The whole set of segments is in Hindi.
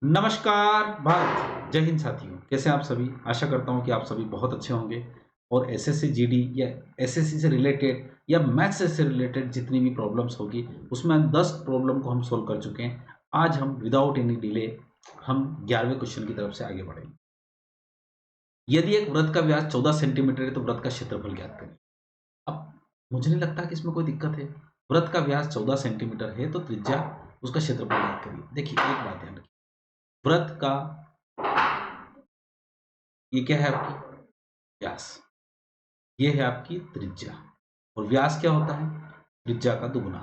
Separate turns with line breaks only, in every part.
नमस्कार भारत, जय हिंद साथियों। कैसे हैं आप सभी? आशा करता हूं कि आप सभी बहुत अच्छे होंगे और एसएससी जीडी या एसएससी से रिलेटेड या मैथ्स से रिलेटेड जितनी भी प्रॉब्लम्स होगी उसमें 10 प्रॉब्लम को हम सोल्व कर चुके हैं। आज हम विदाउट एनी डिले हम 11वें क्वेश्चन की तरफ से आगे बढ़ेंगे। यदि एक वृत्त का व्यास 14 सेंटीमीटर है तो वृत्त का क्षेत्रफल ज्ञात करें। अब मुझे नहीं लगता कि इसमें कोई दिक्कत है। वृत्त का व्यास 14 सेंटीमीटर है तो त्रिज्या उसका क्षेत्रफल ज्ञात करिए। देखिए एक बात ध्यान रखिए, वृत्त का ये क्या है आपकी व्यास, ये है आपकी त्रिज्या और व्यास क्या होता है? त्रिज्या का दुगुना।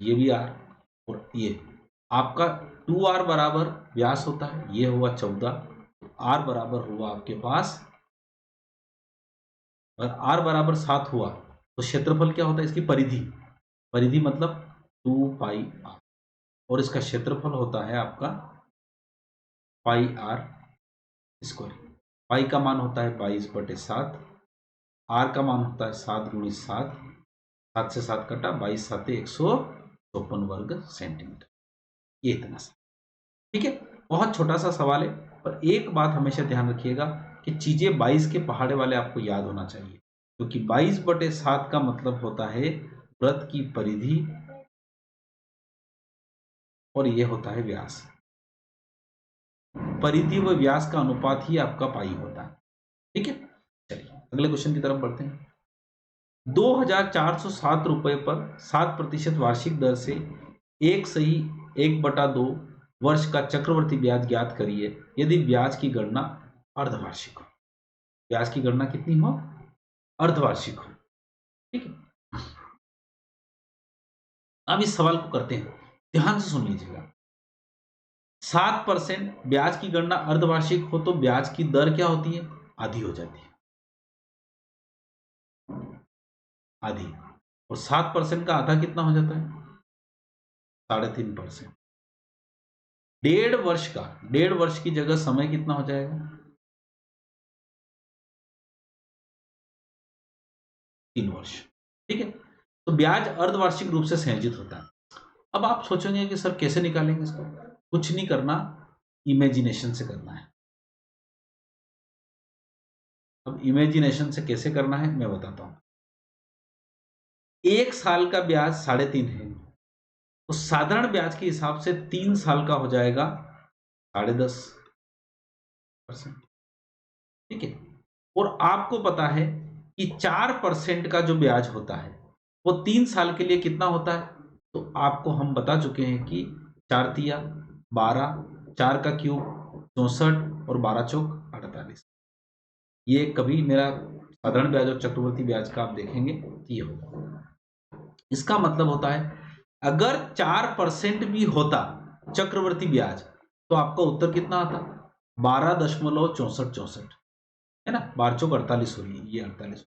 ये भी आर और ये आपका 2r बराबर व्यास होता है, ये हुआ 14, आर बराबर हुआ आपके पास, अगर आर बराबर 7 हुआ तो क्षेत्रफल क्या होता है? इसकी परिधि, परिधि मतलब 2 पाई आर और इसका क्षेत्रफल होता है आपका पाई आर स्क्वायर। पाई का मान होता है 22/7, आर का मान होता है 7 गुणित 7, 7 से 7 कटा, 22 साते 154 वर्ग सेंटीमीटर। ये इतना सा, ठीक है। बहुत छोटा सा सवाल है, पर एक बात हमेशा ध्यान रखिएगा कि चीजें 22 के पहाड़े वाले आपको याद होना चाहिए, क्योंकि 22/7 का मतलब होता है वृत्त की परिधि और ये होता है व्यास। परिधि व व्यास का अनुपात ही आपका पाई होता है, ठीक है। चलिए अगले क्वेश्चन की तरफ बढ़ते हैं। 2,407 रुपए पर 7% वार्षिक दर से एक सही 1/2 वर्ष का चक्रवर्ती ब्याज ज्ञात करिए यदि ब्याज की गणना अर्धवार्षिक हो। ब्याज की गणना कितनी हो? अर्धवार्षिक हो, ठीक है। अब इस सवाल को करते हैं, ध्यान से सुन लीजिएगा। 7% ब्याज की गणना अर्धवार्षिक हो तो ब्याज की दर क्या होती है? आधी हो जाती है, आधी। और 7% का आधा कितना हो जाता है? 3.5%। 1.5 वर्ष का, 1.5 वर्ष की जगह समय कितना हो जाएगा? 3 वर्ष, ठीक है। तो ब्याज अर्धवार्षिक रूप से संयोजित होता है। अब आप सोचेंगे कि सर कैसे निकालेंगे इसको? कुछ नहीं करना, इमेजिनेशन से करना है। अब इमेजिनेशन से कैसे करना है मैं बताता हूं। एक साल का ब्याज 3.5 है तो साधारण ब्याज के हिसाब से 3 साल का हो जाएगा 10.5%, ठीक है। और आपको पता है कि 4% का जो ब्याज होता है वो 3 साल के लिए कितना होता है? तो आपको हम बता चुके हैं कि 4×3 = 12, 4 का क्यूब 64 और 12 चौक 48। ये कभी मेरा साधारण ब्याज और चक्रवर्ती ब्याज का आप देखेंगे तो ये होगा। इसका मतलब होता है अगर 4% भी होता चक्रवर्ती ब्याज तो आपका उत्तर कितना आता? 12.6464, है ना। 12 चौक 48 हुई, ये 48,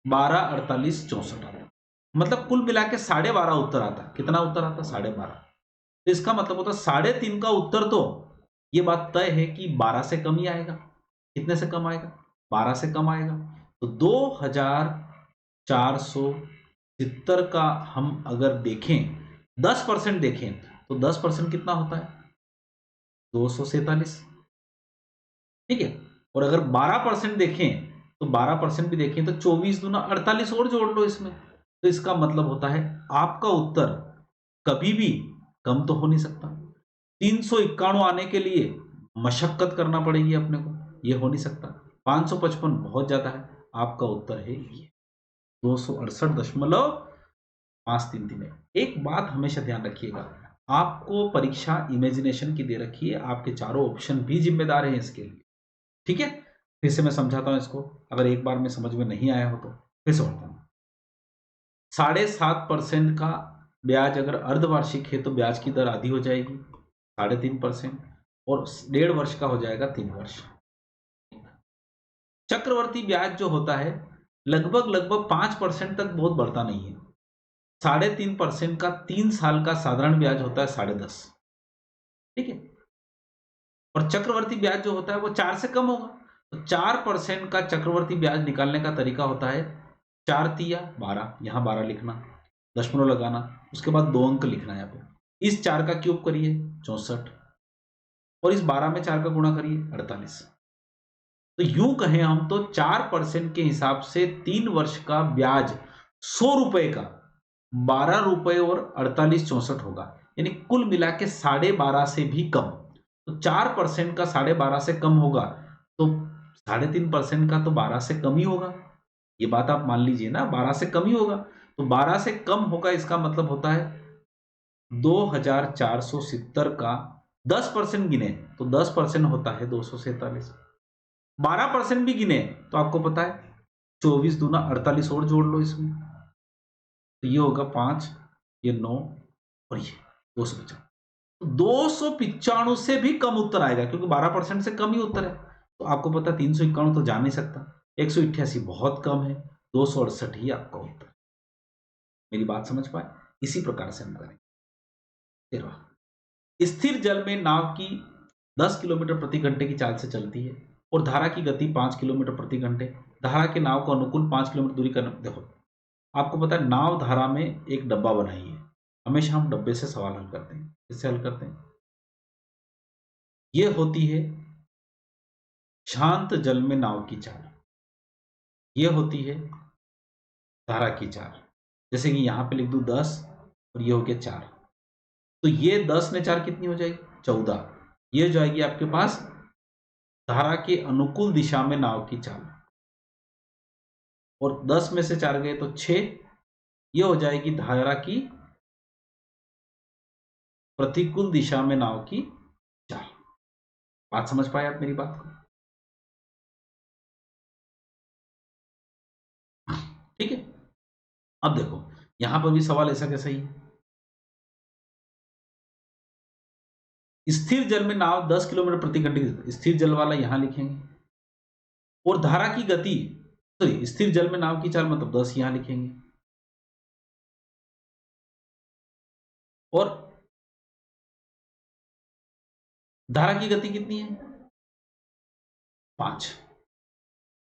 12, 48, 64 आता। मतलब कुल मिला के 12.5 उत्तर आता। कितना उत्तर आता? 12.5। तो इसका मतलब होता 3.5 का उत्तर, तो ये बात तय है कि 12 से कम ही आएगा। कितने से कम आएगा? 12 से कम आएगा। तो 2,470 का हम अगर देखें, 10% देखें तो 10% कितना होता है? 247, ठीक है। और अगर 12% देखें तो 12% भी देखें तो 24 दूना 48 और जोड़ लो इसमें। तो इसका मतलब होता है आपका उत्तर कभी भी कम तो हो नहीं सकता। 391 आने के लिए मशक्कत करना पड़ेगी अपने को, ये हो नहीं सकता। 555 बहुत ज्यादा है, आपका उत्तर है ये 268.533 है। एक बात हमेशा ध्यान रखिएगा, आपको परीक्षा इमेजिनेशन की दे रखी है, आपके चारों ऑप्शन भी जिम्मेदार हैं इसके लिए, ठीक है। फिर से मैं समझाता हूं इसको, अगर एक बार में समझ में नहीं आया हो तो फिर से बताता हूं। 7.5% का ब्याज अगर अर्धवार्षिक है तो ब्याज की दर आधी हो जाएगी 3.5%, और 1.5 वर्ष का हो जाएगा 3 वर्ष। चक्रवर्ती ब्याज जो होता है लगभग लगभग 5% तक बहुत बढ़ता नहीं है। 3.5% का 3 साल का साधारण ब्याज होता है 10.5, ठीक है। और चक्रवर्ती ब्याज जो होता है वो 4 से कम होगा। तो 4% का चक्रवर्ती ब्याज निकालने का तरीका होता है 4×3 = 12, यहां 12 लिखना, दशमलव लगाना, उसके बाद 2 अंक लिखना है यहाँ पे। इस 4 का क्यूब करिए 64 और इस 12 में 4 का गुणा करिए 48। तो यूं कहें हम तो 4% के हिसाब से 3 वर्ष का ब्याज 100 रुपए का 12 रुपए और 48 64 होगा, यानी कुल मिला के 12.5 से भी कम। तो 4% का 12.5 से कम होगा तो 3.5% का तो 12 से कम ही होगा। ये बात आप मान लीजिए ना, 12 से कम ही होगा। तो 12 से कम होगा इसका मतलब होता है 2470 का 10% गिने तो 10% होता है 247। 12% भी गिने तो आपको पता है 24 दूना 48 और जोड़ लो इसमें, तो ये होगा 5, ये 9 और ये 295। 295 से भी कम उत्तर आएगा क्योंकि 12% से कम ही उत्तर है। तो आपको पता 351 तो जा नहीं सकता, 188 बहुत कम है, 268 ही आपका उत्तर। मेरी बात समझ पाए? इसी प्रकार से हम करेंगे। 13 स्थिर जल में नाव की 10 किलोमीटर प्रति घंटे की चाल से चलती है और धारा की गति 5 किलोमीटर प्रति घंटे। धारा के नाव को अनुकूल 5 किलोमीटर दूरी करना। देखो आपको पता है नाव धारा में एक डब्बा बनाई है, हमेशा हम डब्बे से सवाल हल करते हैं। किससे हल करते हैं? ये होती है शांत जल में नाव की चाल, ये होती है धारा की चाल। जैसे कि यहां पे लिख दूं 10 और ये हो गया 4, तो ये 10 ने 4 कितनी हो जाएगी? 14। ये जाएगी आपके पास धारा के अनुकूल दिशा में नाव की चाल, और 10 में से 4 गए तो 6। ये हो जाएगी धारा की प्रतिकूल दिशा में नाव की चाल। बात समझ पाए आप मेरी बात को? ठीक है। अब देखो यहां पर भी सवाल ऐसा कैसा ही है। स्थिर जल में नाव 10 किलोमीटर प्रति घंटे, स्थिर जल वाला यहां लिखेंगे, और धारा की गति, सॉरी स्थिर जल में नाव की चाल मतलब 10 यहां लिखेंगे, और धारा की गति कितनी है? 5।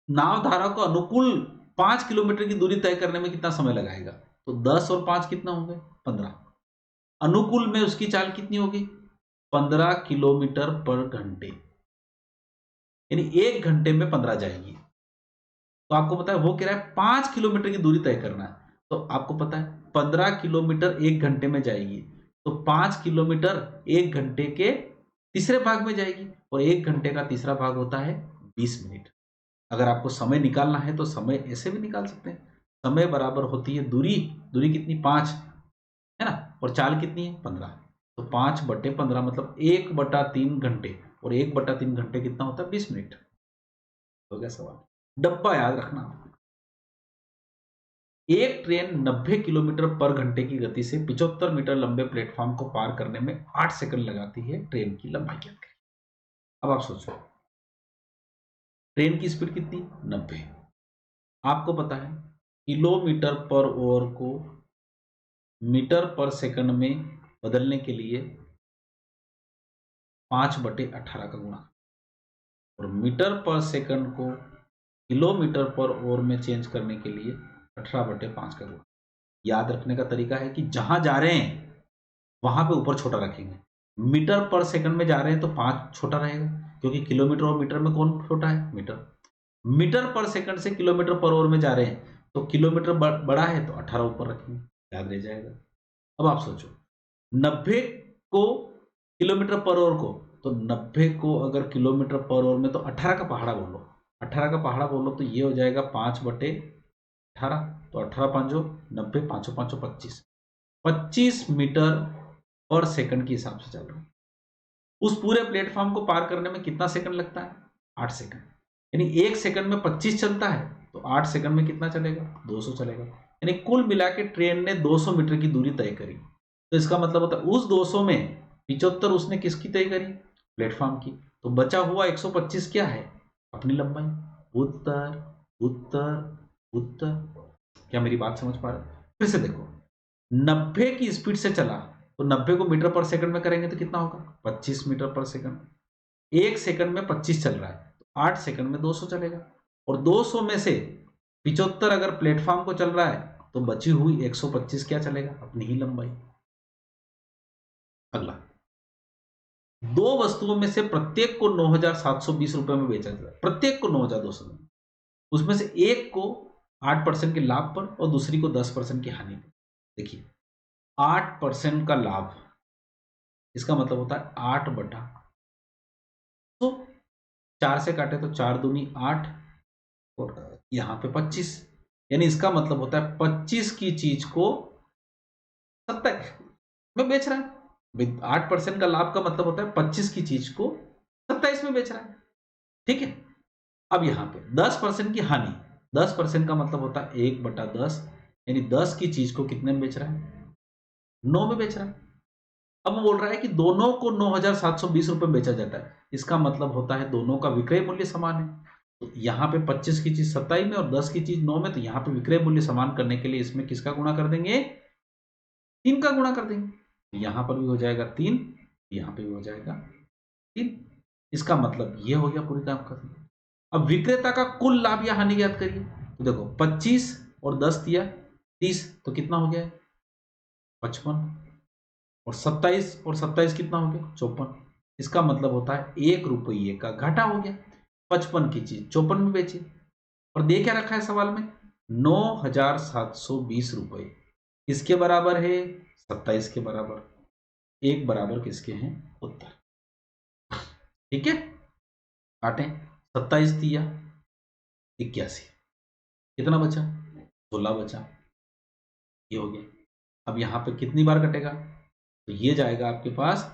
नाव धारा को अनुकूल 5 किलोमीटर की दूरी तय करने में कितना समय लगाएगा? तो 10 और 5 कितना होंगे? 15। अनुकूल में उसकी चाल कितनी होगी? 15 किलोमीटर पर घंटे, यानी 1 घंटे में 15 जाएगी। तो आपको पता है वो कह रहा है 5 किलोमीटर की दूरी तय करना है, तो आपको पता है 15 किलोमीटर 1 घंटे में जाएगी, तो 5 किलोमीटर 1 घंटे के तीसरे भाग में जाएगी, और 1 घंटे का तीसरा भाग होता है 20 मिनट। अगर आपको समय निकालना है तो समय ऐसे भी निकाल सकते हैं। समय बराबर होती है दूरी, दूरी कितनी? 5 है ना, और चाल कितनी है? 15। तो 5/15 मतलब 1/3 घंटे, और 1/3 घंटे कितना होता है? 20 मिनट। हो गया सवाल। डब्बा याद रखना, एक ट्रेन 90 किलोमीटर पर घंटे की गति से 75 मीटर लंबे प्लेटफॉर्म को पार करने में 8 सेकंड लगाती है। ट्रेन की लंबाई क्या है? अब आप सोचो ट्रेन की स्पीड कितनी? 90। आपको पता है किलोमीटर पर आवर को मीटर पर सेकंड में बदलने के लिए 5/18 का गुणा, और मीटर पर सेकंड को किलोमीटर पर आवर में चेंज करने के लिए 18/5 का गुणा। याद रखने का तरीका है कि जहां जा रहे हैं वहां पे ऊपर छोटा रखेंगे। मीटर पर सेकंड में जा रहे हैं तो 5 छोटा रहेगा, क्योंकि किलोमीटर और मीटर में कौन छोटा है? मीटर। मीटर पर सेकंड से किलोमीटर पर आवर में जा रहे हैं तो किलोमीटर बड़ा है तो 18 ऊपर रखेंगे, याद रह जाएगा। अब आप सोचो 90 को किलोमीटर पर आवर को, तो 90 को अगर किलोमीटर पर आवर में तो 18 का पहाड़ा बोलो, 18 का पहाड़ा बोलो तो ये हो जाएगा 5/18, तो 18 5 90, 5 5 25, 25 मीटर पर सेकंड के हिसाब से चल रहा है। उस पूरे प्लेटफॉर्म को पार करने में कितना सेकंड लगता है? 8 सेकंड। यानी 1 सेकंड में 25 चलता है, तो 8 सेकंड में कितना चलेगा? 200 चलेगा। यानी कुल मिला के ट्रेन ने 200 मीटर की दूरी तय करी। तो इसका मतलब होता है उस 200 में 75 उसने किसकी तय करी? प्लेटफॉर्म की। तो बचा हुआ 125 क्या है? अपनी लंबाई। उत्तर उत्तर उत्तर। क्या मेरी बात समझ पा रहे? फिर से देखो 90 की स्पीड से चला तो 90 को मीटर पर सेकंड में करेंगे तो कितना होगा? 25 मीटर पर सेकंड। 1 सेकंड में 25 चल रहा है तो 8 सेकंड में 200 चलेगा, और 200 में से 75 अगर प्लेटफॉर्म को चल रहा है तो बची हुई 125 क्या चलेगा, अपनी ही लंबाई। अगला, दो वस्तुओं में से प्रत्येक को 9,720 रुपए में बेचा जाता है, प्रत्येक को 9,200, उसमें से एक को 8% के लाभ पर और दूसरी को 10% की हानि पर। देखिए 8% का लाभ, इसका मतलब होता है 8 बटा, तो 4 से काटे तो 4 दूनी 8 और यहां पे 25, यानी इसका मतलब होता है 25 की चीज को 27 में बेच रहा है। 8% का लाभ का मतलब होता है 25 की चीज को 27 में बेच रहा है, ठीक है। अब यहां पे 10% की हानि, 10% का मतलब होता है 1/10, यानी 10 की चीज को कितने में बेच रहा है, 9 में बेच रहा है। अब वो बोल रहा है कि दोनों को 9,720 रुपए बेचा जाता है, इसका मतलब होता है दोनों का विक्रय मूल्य समान है। तो यहाँ पे 25 की चीज 27 में और 10 की चीज 9 में, तो यहाँ पे विक्रय मूल्य समान करने के लिए इसमें किसका गुणा कर देंगे, 3 का गुणा कर देंगे। तो यहाँ पर भी हो जाएगा 3, यहाँ पे भी हो जाएगा 3। इसका मतलब ये हो गया पूरी काम का। अब विक्रेता का कुल लाभ या हानि ज्ञात करिए। तो देखो 25 और 10 दिया 30, तो कितना हो गया 55, और 27 और 27 कितना हो गया 54। इसका मतलब होता है 1 रुपये का घाटा हो गया। 55 की चीज 54 में बेची, और दे क्या रखा है सवाल में, 9,720 रुपए किसके बराबर है, 27 के बराबर। एक बराबर किसके हैं, उत्तर, ठीक है। काटें, 27 दिया 81, कितना बचा, 16 बचा, ये हो गया। अब यहां पे कितनी बार कटेगा, तो ये जाएगा आपके पास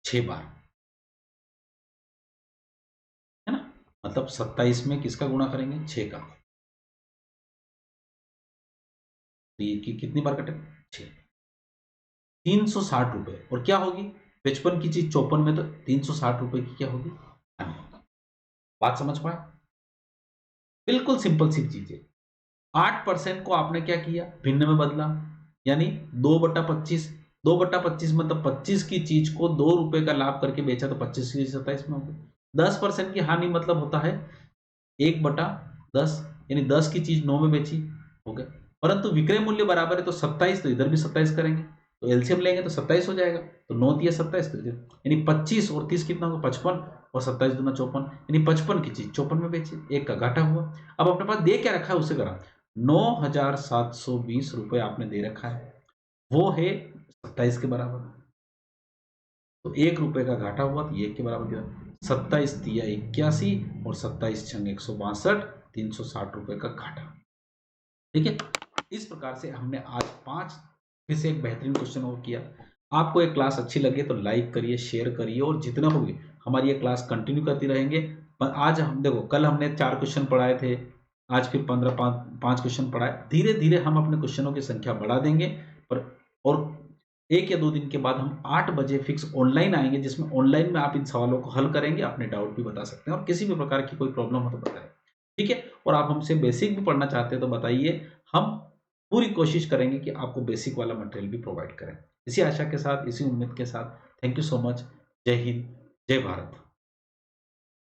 6 बार, है ना। मतलब 27 में किसका गुणा करेंगे, 6 का, तो ये कितनी बार कटेगा, 6। 360 रुपए, और क्या होगी 55 की चीज 54 में, तो 360 रुपए की क्या होगी, बात समझ पाए, बिल्कुल सिंपल सी चीज है। 8% को आपने क्या किया, भिन्न में बदला, यानी 2/25, 2/25 मतलब 25 की चीज को 2 रुपए का लाभ करके बेचा, तो 25 की 27 में हो गई। 10% की हानि मतलब होता है 1/10, यानी 10 की चीज 9 में बेची, हो गया। परंतु विक्रय मूल्य बराबर है, तो 27, तो इधर भी 27 करेंगे, तो एलसीएम लेंगे तो 27 हो जाएगा, तो 9 दिया 27, तो यानी 25 और 30 कितना होगा 55, और 27 दूना 54, यानी 55 की चीज 54 में बेची, एक का घाटा हुआ। अब अपने पास दे क्या रखा है उसे करा, 9,720 रुपए आपने दे रखा है, वो है 27 के बराबर, तो 1 रुपए का घाटा हुआ, तो 1 के बराबर किया, 27 दिया 81, और 27 छंग 162, 360 रुपए का घाटा, ठीक है। इस प्रकार से हमने आज 5 फिर से एक बेहतरीन क्वेश्चन और किया। आपको ये क्लास अच्छी लगे तो लाइक करिए, शेयर करिए, और जितना होगी हमारी ये क्लास कंटिन्यू करती रहेंगे। पर आज हम देखो, कल हमने 4 क्वेश्चन पढ़ाए थे, आज फिर 5 क्वेश्चन पढ़ाए, धीरे धीरे हम अपने क्वेश्चनों की संख्या बढ़ा देंगे। पर और 1 या 2 दिन के बाद हम 8 बजे फिक्स ऑनलाइन आएंगे, जिसमें ऑनलाइन में आप इन सवालों को हल करेंगे, अपने डाउट भी बता सकते हैं, और किसी भी प्रकार की कोई प्रॉब्लम हो तो बताएं, ठीक है। और आप हमसे बेसिक भी पढ़ना चाहते हैं तो बताइए, हम पूरी कोशिश करेंगे कि आपको बेसिक वाला मटेरियल भी प्रोवाइड करें। इसी आशा के साथ, इसी उम्मीद के साथ, थैंक यू सो मच। जय हिंद, जय भारत।